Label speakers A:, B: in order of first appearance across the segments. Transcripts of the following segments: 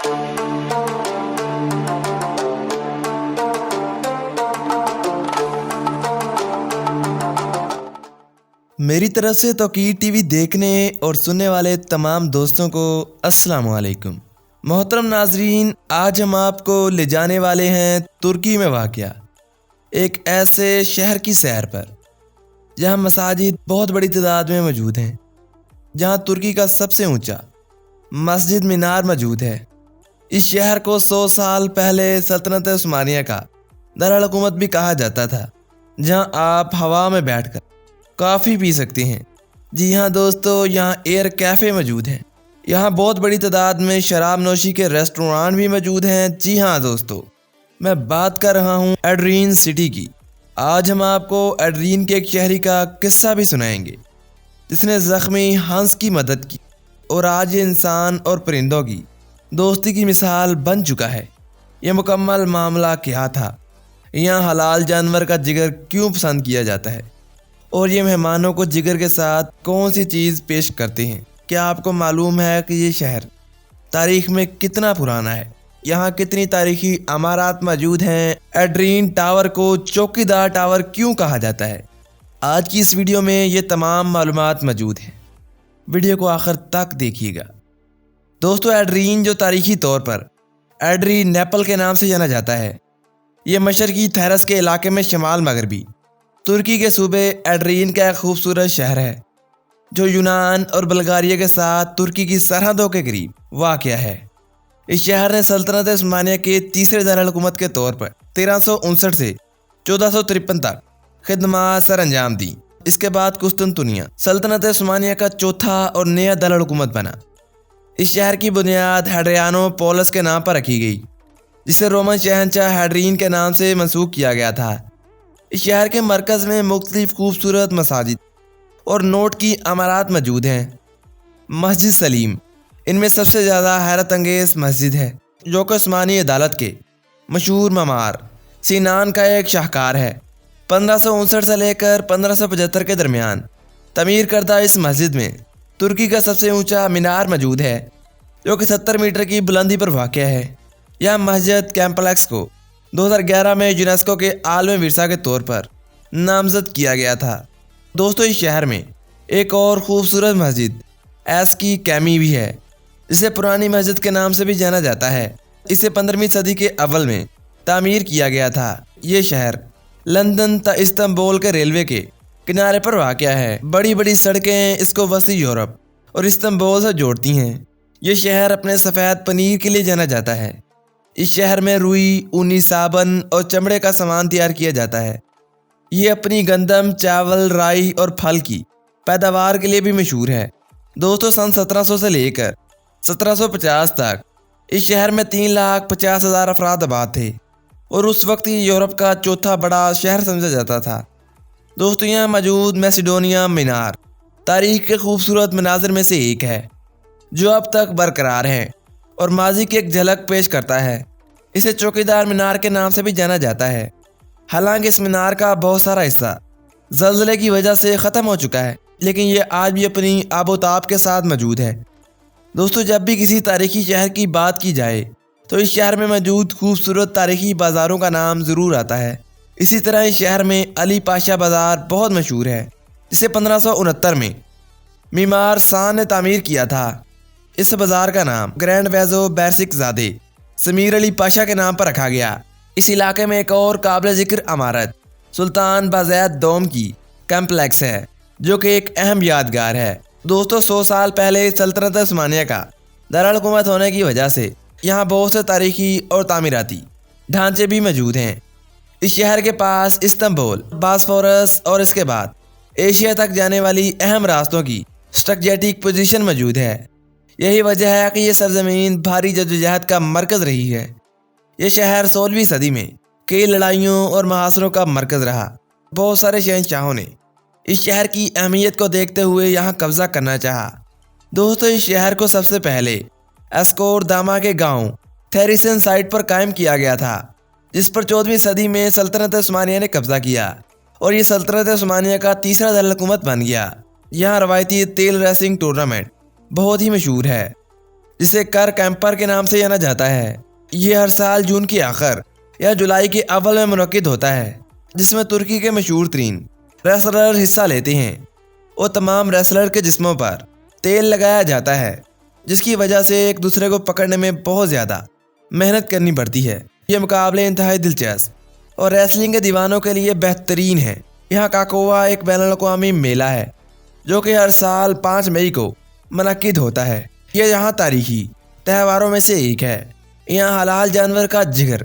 A: मेरी तरफ से तौकीर टीवी देखने और सुनने वाले तमाम दोस्तों को अस्सलाम वालेकुम। मोहतरम नाजरीन, आज हम आपको ले जाने वाले हैं तुर्की में वाक़या एक ऐसे शहर की सैर पर जहां मसाजिद बहुत बड़ी तादाद में मौजूद हैं, जहां तुर्की का सबसे ऊंचा मस्जिद मीनार मौजूद है। इस शहर को 100 साल पहले सल्तनत उस्मानिया का दारुल हुकूमत भी कहा जाता था, जहां आप हवा में बैठकर कॉफ़ी पी सकते हैं। जी हाँ दोस्तों, यहाँ एयर कैफ़े मौजूद हैं। यहाँ बहुत बड़ी तादाद में शराब नोशी के रेस्टोरेंट भी मौजूद हैं। जी हाँ दोस्तों, मैं बात कर रहा हूँ एड्रीन सिटी की। आज हम आपको एड्रीन के एक शहरी का किस्सा भी सुनाएंगे जिसने ज़ख्मी हंस की मदद की और आज ये इंसान और परिंदों की दोस्ती की मिसाल बन चुका है। ये मुकम्मल मामला क्या था, यहाँ हलाल जानवर का जिगर क्यों पसंद किया जाता है और ये मेहमानों को जिगर के साथ कौन सी चीज़ पेश करते हैं। क्या आपको मालूम है कि ये शहर तारीख़ में कितना पुराना है, यहाँ कितनी तारीख़ी अमारात मौजूद हैं। एड्रीन टावर को चौकीदार टावर क्यों कहा जाता है, आज की इस वीडियो में ये तमाम मालूमात मौजूद हैं। वीडियो को आखिर तक देखिएगा। दोस्तों, एड्रीन जो तारीख़ी तौर पर एड्री नेपल के नाम से जाना जाता है, ये मशरकी थैरस के इलाके में शमाल मगरबी तुर्की के सूबे एड्रीन का एक खूबसूरत शहर है जो यूनान और बल्गारिया के साथ तुर्की की सरहदों के करीब वाक़या है। इस शहर ने सल्तनत उस्मानिया के तीसरे दारुल हुकूमत के तौर पर 1359 से 1453 तक खिदमत सर अंजाम दी। इसके बाद कुस्तुनतुनिया सल्तनत उस्मानिया का चौथा और नया दारुल हुकूमत बना। इस शहर की बुनियाद हैड्रियानोपोलिस के नाम पर रखी गई, जिसे रोमन शहंशाह हैड्रीन के नाम से मंसूब किया गया था। इस शहर के मरकज़ में मुख्तलिफ खूबसूरत मसाजिद और नोट की अमारात मौजूद हैं। मस्जिद सलीम इनमें सबसे ज़्यादा हैरत अंगेज़ मस्जिद है, जो कि उस्मानी अदालत के मशहूर ममार सीनान का एक शाहकार है। 1559 से लेकर 1575 के दरमियान तमीर करदा इस मस्जिद में तुर्की का सबसे ऊंचा मीनार मौजूद है, जो कि 70 मीटर की बुलंदी पर वाक़या है। यह मस्जिद कॉम्प्लेक्स को 2011 में यूनेस्को के आलमी विरसा के तौर पर नामजद किया गया था। दोस्तों, इस शहर में एक और ख़ूबसूरत मस्जिद एस्की कैमी भी है, जिसे पुरानी मस्जिद के नाम से भी जाना जाता है। इसे 15वीं सदी के अव्वल में तामीर किया गया था। ये शहर लंदन ता इस्तांबुल के रेलवे के किनारे पर वाक़या है। बड़ी बड़ी सड़कें इसको वसी यूरोप और इस्तांबुल से जोड़ती हैं। ये शहर अपने सफ़ेद पनीर के लिए जाना जाता है। इस शहर में रुई, ऊनी साबन और चमड़े का सामान तैयार किया जाता है। ये अपनी गंदम, चावल, राई और फल की पैदावार के लिए भी मशहूर है। दोस्तों, सन 1700 से लेकर 1750 तक इस शहर में 3,50,000 अफराद आबाद थे और उस वक्त ये यूरोप का चौथा बड़ा शहर समझा जाता था। दोस्तों, यहाँ मौजूद मैसिडोनिया मीनार तारीख़ के खूबसूरत मनाजिर में से एक है, जो अब तक बरकरार है और माजी की एक झलक पेश करता है। इसे चौकीदार मीनार के नाम से भी जाना जाता है। हालांकि इस मीनार का बहुत सारा हिस्सा ज़लज़ले की वजह से ख़त्म हो चुका है, लेकिन ये आज भी अपनी आबोताब के साथ मौजूद है। दोस्तों, जब भी किसी तारीख़ी शहर की बात की जाए तो इस शहर में मौजूद खूबसूरत तारीख़ी बाज़ारों का नाम ज़रूर आता है। इसी तरह इस शहर में अली पाशा बाज़ार बहुत मशहूर है, जिसे 1569 में मीमार शाह ने तामीर किया था। इस बाज़ार का नाम ग्रैंड वेज़ो बैरसिक ज़ादे समीर अली पाशा के नाम पर रखा गया। इस इलाके में एक और काबिल ज़िक्र अमारत सुल्तान बाज़ैद दोम की कॉम्प्लेक्स है, जो कि एक अहम यादगार है। दोस्तों, 100 साल पहले सल्तनत उस्मानिया का दारुल हुकूमत होने की वजह से यहाँ बहुत से तारीख़ी और तामीराती ढांचे भी मौजूद हैं। इस शहर के पास इस्तांबुल, बास्फोरस और इसके बाद एशिया तक जाने वाली अहम रास्तों की स्ट्रेटजिक पोजीशन मौजूद है। यही वजह है कि यह सरजमीन भारी जद्दोजहद का मरकज़ रही है। यह शहर 16वीं सदी में कई लड़ाइयों और मुहासरों का मरकज़ रहा। बहुत सारे शहंशाहों ने इस शहर की अहमियत को देखते हुए यहाँ कब्ज़ा करना चाहा। दोस्तों, इस शहर को सबसे पहले एस्कोर दामा के गांव थेरिसन साइट पर कायम किया गया था, जिस पर 14वीं सदी में सल्तनत उस्मानिया ने कब्ज़ा किया और ये सल्तनत उस्मानिया का तीसरा दारुल हुकूमत बन गया। यहाँ रवायती तेल रेसिंग टूर्नामेंट बहुत ही मशहूर है, जिसे कर कैंपर के नाम से जाना जाता है। ये हर साल जून की आखिर या जुलाई के अव्वल में मुनक्किद होता है, जिसमें तुर्की के मशहूर तरीन रेसलर हिस्सा लेते हैं और तमाम रेसलर के जिस्मों पर तेल लगाया जाता है, जिसकी वजह से एक दूसरे को पकड़ने में बहुत ज़्यादा मेहनत करनी पड़ती है। ये मुकाबले इंतहाई दिलचस्प और रेसलिंग के दीवानों के लिए बेहतरीन है। यहाँ काकोवा एक बैनुल-अक़वामी मेला है जो कि हर साल 5 मई को मुनक्किद होता है। यह यहाँ तारीखी त्योहारों में से एक है। यहाँ हलाल जानवर का जिगर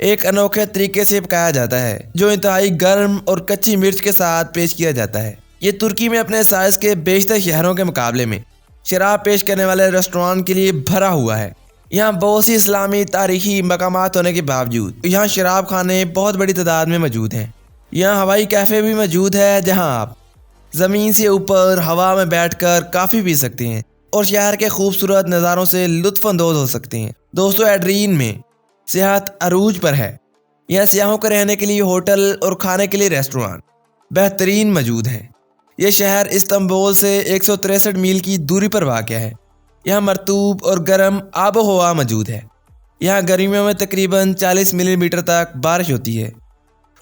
A: एक अनोखे तरीके से पकाया जाता है, जो इंतहाई गर्म और कच्ची मिर्च के साथ पेश किया जाता है। ये तुर्की में अपने साइज़ के बेशतर शहरों के मुकाबले में शराब पेश करने वाले रेस्टोरेंट के लिए भरा हुआ है। यहाँ बहुत सी इस्लामी तारीखी मकामात होने के बावजूद यहाँ शराब खाने बहुत बड़ी तादाद में मौजूद हैं। यहाँ हवाई कैफ़े भी मौजूद है, जहाँ आप ज़मीन से ऊपर हवा में बैठकर काफ़ी पी सकते हैं और शहर के खूबसूरत नज़ारों से लुत्फ़ अंदोज़ हो सकते हैं। दोस्तों, एड्रीन में सियाहत अरूज पर है। यहाँ सियाहों को रहने के लिए होटल और खाने के लिए रेस्टोरेंट बेहतरीन मौजूद हैं। यह शहर इस्तांबुल से 163 मील की दूरी पर वाक़या है। यहाँ मरतूब और गर्म आबो हवा मौजूद है। यहाँ गर्मियों में तकरीबन 40 मिलीमीटर तक बारिश होती है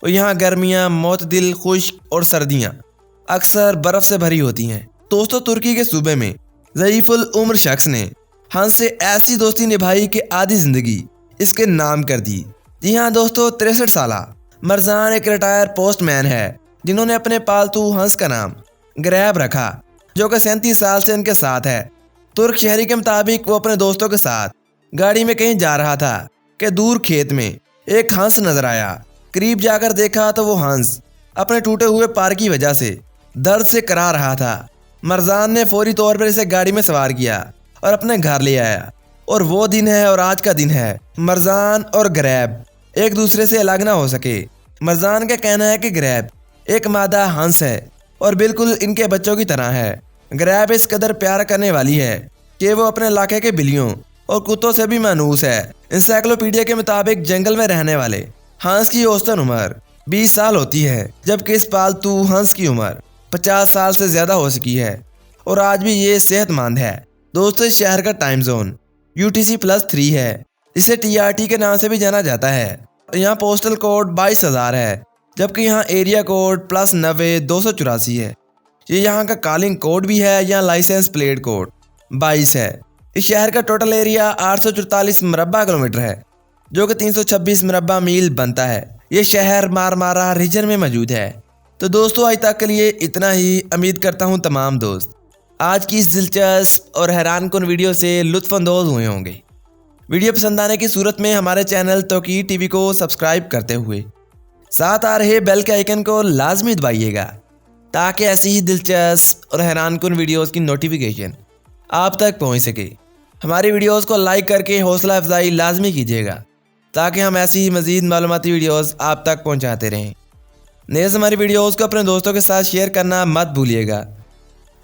A: और यहाँ गर्मियाँ मोतदिल, खुश्क और सर्दियाँ अक्सर बर्फ़ से भरी होती हैं। दोस्तों, तुर्की के सूबे में ज़ईफ़ुल उम्र शख्स ने हंस से ऐसी दोस्ती निभाई कि आधी ज़िंदगी इसके नाम कर दी। जी हाँ दोस्तों, 63 साला मरजान एक रिटायर पोस्टमैन है जिन्होंने अपने पालतू हंस का नाम ग्रैब रखा, जो कि 37 साल से इनके साथ है। तुर्क शहरी के मुताबिक वो अपने दोस्तों के साथ गाड़ी में कहीं जा रहा था कि दूर खेत में एक हंस नजर आया। करीब जाकर देखा तो वो हंस अपने टूटे हुए पार की वजह से दर्द से करा रहा था। मरजान ने फौरी तौर पर इसे गाड़ी में सवार किया और अपने घर ले आया। और वो दिन है और आज का दिन है मरजान और ग्रैब एक दूसरे से अलग ना हो सके। मरजान का कहना है कि ग्रैब एक मादा हंस है और बिल्कुल इनके बच्चों की तरह है। ग्रैब इस कदर प्यार करने वाली है कि वो अपने इलाके के बिल्लियों और कुत्तों से भी मानूस है। इंसाइक्लोपीडिया के मुताबिक जंगल में रहने वाले हंस की औसतन उम्र 20 साल होती है, जबकि इस पालतू हंस की उम्र 50 साल से ज़्यादा हो सकी है और आज भी ये सेहतमंद है। दोस्तों, इस शहर का टाइम जोन UTC+3 है, जिसे TRT के नाम से भी जाना जाता है। यहाँ पोस्टल कोड 22,000 है, जबकि यहाँ एरिया कोड +90 284 है। ये यहाँ का कॉलिंग कोड भी है। यहाँ लाइसेंस प्लेट कोड 22 है। इस शहर का टोटल एरिया 844 मुरबा किलोमीटर है, जो कि 326 मुरबा मील बनता है। ये शहर मारमारा रीजन में मौजूद है। तो दोस्तों, आज तक के लिए इतना ही। उम्मीद करता हूँ तमाम दोस्त आज की इस दिलचस्प और हैरानकुन वीडियो से लुत्फ़ अंदोज़ हुए होंगे। वीडियो पसंद आने की सूरत में हमारे चैनल तौकीर टीवी को सब्सक्राइब करते हुए साथ आ रहे बेल के आइकन को लाजमी दबाइएगा, ताकि ऐसी ही दिलचस्प और हैरानकुन वीडियोस की नोटिफिकेशन आप तक पहुंच सके। हमारी वीडियोस को लाइक करके हौसला अफजाई लाजमी कीजिएगा, ताकि हम ऐसी ही मज़ीद मालूमाती वीडियोस आप तक पहुंचाते रहें। नेज़ हमारी वीडियोस को अपने दोस्तों के साथ शेयर करना मत भूलिएगा।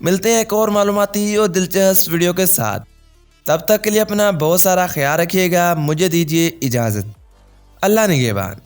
A: मिलते हैं एक और मालूमाती और दिलचस्प वीडियो के साथ। तब तक के लिए अपना बहुत सारा ख्याल रखिएगा। मुझे दीजिए इजाज़त। अल्लाह निगहबान।